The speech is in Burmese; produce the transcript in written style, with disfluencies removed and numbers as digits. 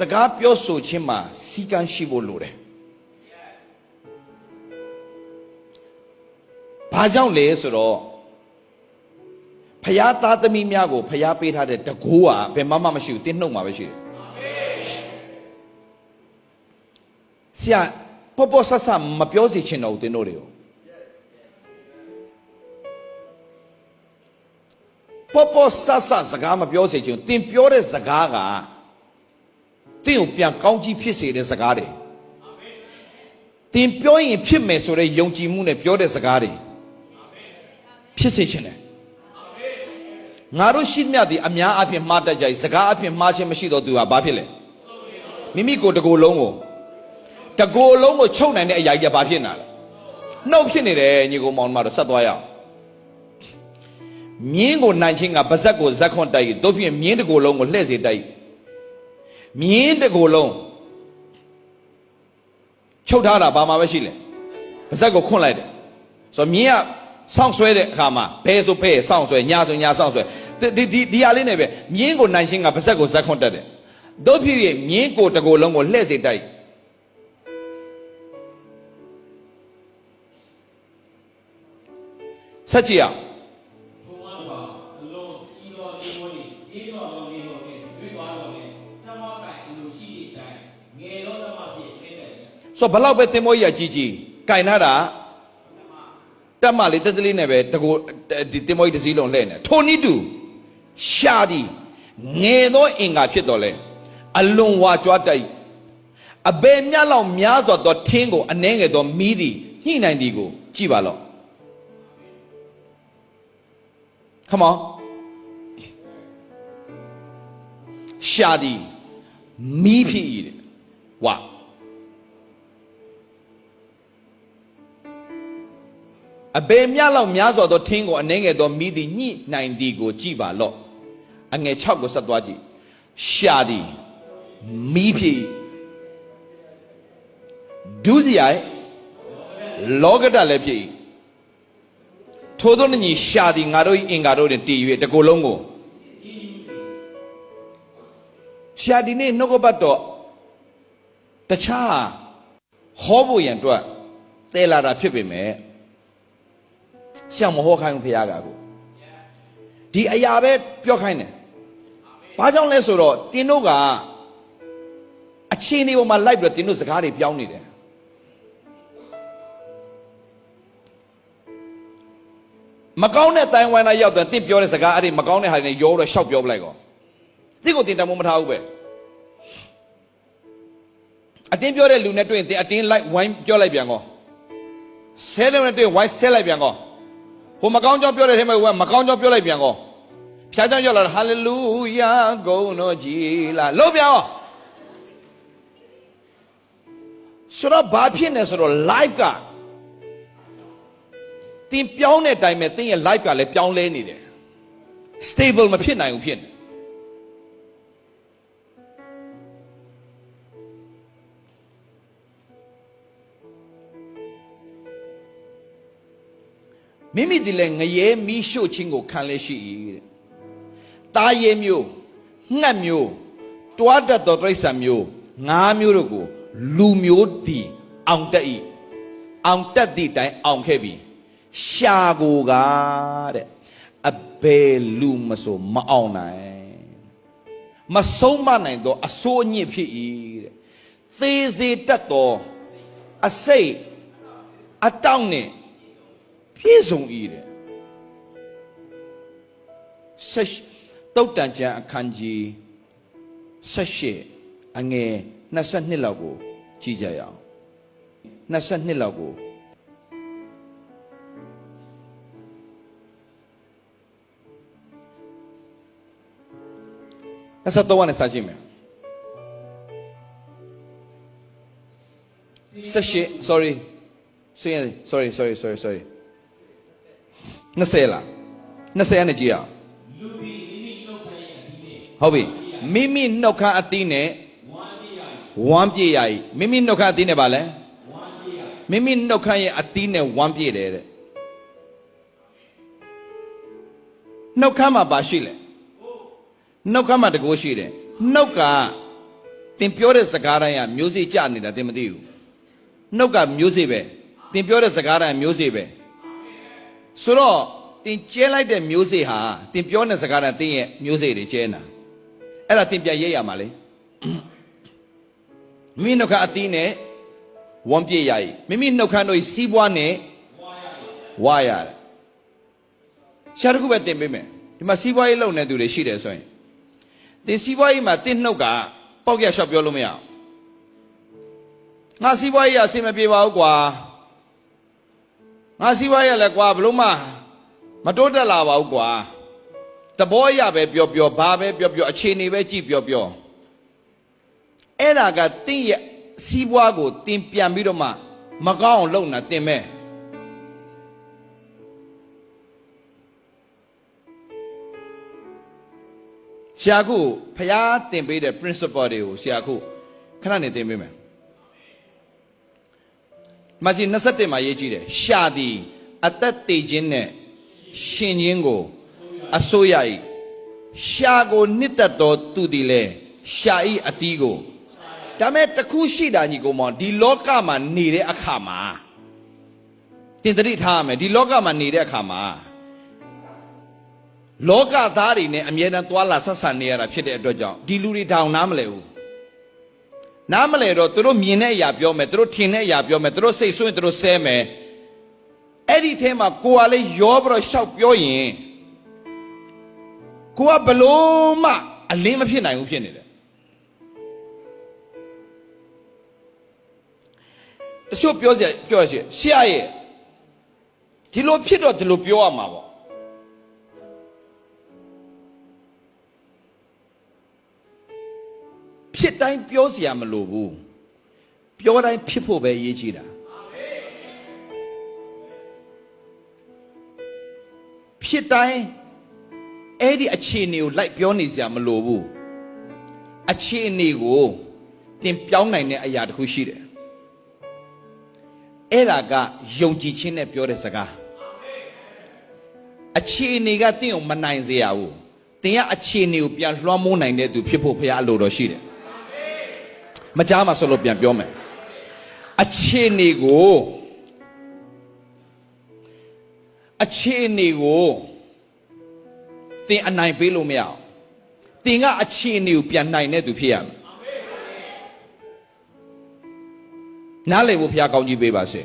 စကားပြောဆိုခြင်းမှာစီကံရှိဖို့လိုတယ်ဘာကြောင့်လဲဆိုတော့ဖျားသားသမီးများကိုဖျားပေးထားတဲ့တကိုးကဘယ်မှမရှိဘူးတင်းနှုတ်မှာပဲရှိတယ်ဆရာပေါ်ပေါ်ဆဆမပြောစီချင်တော့တင်းတို့တွေကိုပေါ်ပေါ်ဆဆစကားမပြောစီချင်တင်းပြောတဲ့စကားကတင်းကိုပြန်ကောင်းကြီးဖြစ်စေတဲ့စကားတွေတင်းပြောရင်ဖြစ်မယ်ဆိုတဲ့ယုံကြည်မှုနဲ့ပြောတဲ့စကားတွေဖြစ်စေချင်တယ်ငါတို့ရှိမြတ်ဒီအများအပြည့်မှားတတ်ကြစကားအပြည့်မှားခြင်းမရှိတော့သူဟာဘာဖြစ်လဲမိမိကိုတကိုယ်လုံးကိုချုပ်နိုင်တဲ့အရာကြီးကဘာဖြစ်နေလဲနှုတ်ဖြစ်နေတယ်ညီကောင်မောင်တို့ဆက်သွားရအောင်မြင်းကိုနိုင်ခြင်းကပါဇက်ကိုဇက်ခွန်တိုက်တို့ဖြင့်မြင်းတကိုယ်လုံးကိုလှည့်စေတိုက်မြင်းတကိုယ်လုံးချုပ်ထားတာဘာမှပဲရှိလဲပါဇက်ကိုခွန့်လိုက်တယ်ဆိုတော့မြင်းကစောင့်ဆွဲတဲ့အခါမှာဘဲဆိုဘဲစောင့်ဆွဲညာဆိုညာစောင့်ဆွဲဒီဟာလေးနဲ့ပဲမြင်းကိုနိုင်ခြင်းကပါဇက်ကိုဇက်ခွန်တက်တယ်တို့ဖြစ်၍မြင်းကိုတကိုယ်လုံးကိုလှည့်စေတိုက်ဆက်ကြည့်အောင်ဆိုဘလောက်ပဲတင်မိုးကြီးကြီးကင်ထားတာတက်မလေးတက်တလေးနဲ့ပဲတကိုဒီတင်မိုးကြီးတစ်စီးလုံးလဲနေထိုနည်းတူရှာသည်ငယ်သောအင်္ဂါဖြစ်တော်လဲအလွန်ဝါကြွားတိုက်အဘယ်မြတ်လောက်များစွာသောထင်းကိုအနှဲငယ်သောမီးသည်ညှိနိုင်သည်ကိုကြည့်ပါလော့Come on ရှာသည်မီးဖြစ်၏တဲ့ဝါအဘယ်မြတ်လောက်များစွာသောထင်းကိုအနှဲငယ်သောမီးသည်ညှိနိုင်သည်ကိုကြည့်ပါလော့အငယ်6ကိုဆက်သွားကြည့်ရှာသည်မီးဖြစ်၏ဒုစရိုက်လောကဓာတ်လည်းဖြစ်၏ထို့သောညီရှာသည်ငါတို့၏အင်္ဂါတို့တွင်တည်၍တကိုယ်လုံးကိုရှာသည်နဲ့နှုတ်ကပတ်တော်တခြားဟောဖို့ရန်အတွက်သဲလာတာဖြစ်ပေမဲ့ဆရာမဟောခိုင်းဘူးဖခင်ကကိုဒီအရာပဲပြောခိုင်းတယ်ဘာကြောင့်လဲဆိုတော့တင်းတို့ကအခြေအနေပေါ်မှာလိုက်ပြီးတော့တင်းတို့စကားတွေပြောင်းနေတယ်မကောင်းတဲ့တိုင်ဝမ်နာရောက်တယ်တင့်ပြောတဲ့စကားအဲ့ဒီမကောင်းတဲ့ဟာတွေရောတော့ရှောက်ပြောပလိုက်ကောတိကိုတင်တမိုးမထားဘူးပဲအတင်းပြောတဲ့လူနဲ့တွေ့ရင်တင်အတင်းလိုက်ဝိုင်းပြောလိုက်ပြန်ကောဆဲလုံးနဲ့တွေ့ဝိုင်းဆဲလိုက်ပြန်ကောဟိုမကောင်းကြောင်းပြောတဲ့ထဲမှာမကောင်းကြောင်းပြောလိုက်ပြန်ကောဖြားကြောင်းပြောလာဟာလေလုယာဂုဏ်တော်ကြီးလားလို့ပြန်ကောဆိုတော့ဘာဖြစ်နေဆိုတော့ live ကတင်ပြောင်းတဲ့အတိုင်းပဲတင်ရဲ့ life ကလည်းပြောင်းလဲနေတယ် stable မဖြစ်နိုင်ဘူးဖြစ်နေမိမိဒီလေငရဲမီးရှို့ခြင်းကိုခံလဲရှိ၏တဲ့တာရဲမျိုးငှက်မျိုးတွားတတ်သောတိရစ္ဆာန်မျိုးငါးမျိုးတို့ကိုလူမျိုးတည်အောင်တတ်၏အောင်တတ်သည့်တိုင်အောင်ခဲ့ပြီရှာကိုကတဲ့အဘယ်လူမဆိုမအောင်နိုင်မဆုံးမနိုင်တော့အစိုးညစ်ဖြစ်၏တဲ့သေစေတတ်သောအစိတ်အတောင့်နဲ့ပြည့်စုံ၏တဲ့တုတ်တန်ကျမ်းအခန်းကြီး18အငယ်22လောက်ကိုကြည့်ကြရအောင်22လောက်ကို23နဲ့စကြည့်မယ်18 sorry 20လား20နဲ့ကြည့်ရအောင်ဟုတ်ပြီမိမိနှုတ်ခမ်းအသီးနဲ့ဝမ်းပြည့်ရ၏မိမိနှုတ်ခမ်းအသီးနဲ့ပါလဲမိမိနှုတ်ခမ်းရဲ့အသီးနဲ့ဝမ်းပြည့်တယ်တဲ့နှုတ်ခမ်းမှာပါရှိလဲနှုတ်ခမ်းမှာတကိုးရှိတယ်နှုတ်က တင်ပြောတဲ့စကားတိုင်းကမျိုးစေ့ကြနေတာတင်မသိဘူးနှုတ်ကမျိုးစေ့ပဲတင်ပြောတဲ့စကားတိုင်းမျိုးစေ့ပဲဆိုတော့တင်ကျဲလိုက်တဲ့မျိုးစေ့ဟာတင်ပြောတဲ့စကားတိုင်းတင်ရဲ့မျိုးစေ့တွေကျဲနာအဲ့ဒါတင်ပြရဲရမှာလေမိနှုတ်ခမ်းအသီးနဲ့ဝမ်းပြည့်ရည်မိမိနှုတ်ခမ်းတို့စီးပွားနဲ့ဝါရတယ်ရှားတစ်ခုပဲတင်ပေးမယ်ဒီမှာစီးပွားရေးလုပ်နေသူတွေရှိတယ်ဆိုရင်တင်စီးပွားရေးမှာတင်နှုတ်ကပေါက်ရရှောက်ပြောလို့မရအောင်ငါစီးပွားရေးအဆင်မပြေပါဘူးကွာငါစီးပွားရေးလည်းကွာဘလို့မှမတိုးတက်လာပါဘူးကွာတဘောရပဲပြောဘာပဲပြောအခြေအနေပဲကြည့်ပြောအဲ့ဒါကတင်းရဲ့စီးပွားကိုတင်ပြန်ပြီးတော့မှမကောင်းအောင်လုပ်နေတာတင်မဲ့ဆရာခုဖျားတင်ပေးတဲ့ principle တွေကိုဆရာခုခဏနေတင်ပေးမယ်မကြီး21မှာရေးကြည့်တယ်ရှာသည်အသက်တည်ခြင်းနဲ့ရှင်ခြင်းကိုအစိုးရ၏ရှာကိုနှစ်သက်တော်သူသည်လေရှာ၏အတီးကိုဒါမဲ့တခုရှိတာညီကောင်မောင်ဒီလောကမှာနေတဲ့အခါမှာတင်တရိထားရမယ်ဒီလောကမှာနေတဲ့အခါမှာလောကသားတွေနဲ့အမြဲတမ်းသွာလာဆက်ဆံနေရတာဖြစ်တဲ့အတွက်ကြောင့်ဒီလူတွေတောင်နားမလဲဘူးနားမလဲတော့သူတို့မြင်တဲ့အရာပြောမယ်သူတို့ထင်တဲ့အရာပြောမယ်သူတို့စိတ်ဆွင့်သူတို့ဆဲမယ်အဲ့ဒီထဲမှာကိုကလည်းရောပြီးတော့ရှောက်ပြောရင်ကိုကဘလို့မှအလင်းမဖြစ်နိုင်ဘူးဖြစ်နေတယ်တချို့ပြောရဆရာရဲ့ဒီလိုဖြစ်တော့ဒီလိုပြောရမှာပေါ့ဖြစ်တိုင်းပြောစရာမလိုဘူးပြောတိုင်းဖြစ်ဖို့ပဲအရေးကြီးတာဖြစ်တိုင်းအဲ့ဒီအခြေအနေကိုလိုက်ပြောနေစရာမလိုဘူးအခြေအနေကိုတင်ပြောင်းနိုင်တဲ့အရာတစ်ခုရှိတယ်အဲ့ဒါကယုံကြည်ခြင်းနဲ့ပြောတဲ့စကားအခြေအနေကတင့်ကိုမနိုင်စေရဘူးတင်ကအခြေအနေကိုပြန်လွှမ်းမိုးနိုင်တဲ့သူဖြစ်ဖို့ဘုရားအလိုတော်ရှိတယ်မကြားမှာဆိုလို့ပြန်ပြောမယ်အခြေအနေကိုတင်အနိုင်ပေးလို့မရအောင်တင်ကအခြေအနေကိုပြန်နိုင်တဲ့သူဖြစ်ရမယ်နားလည်ဖို့ဘုရားကောင်းကြီးပေးပါစေ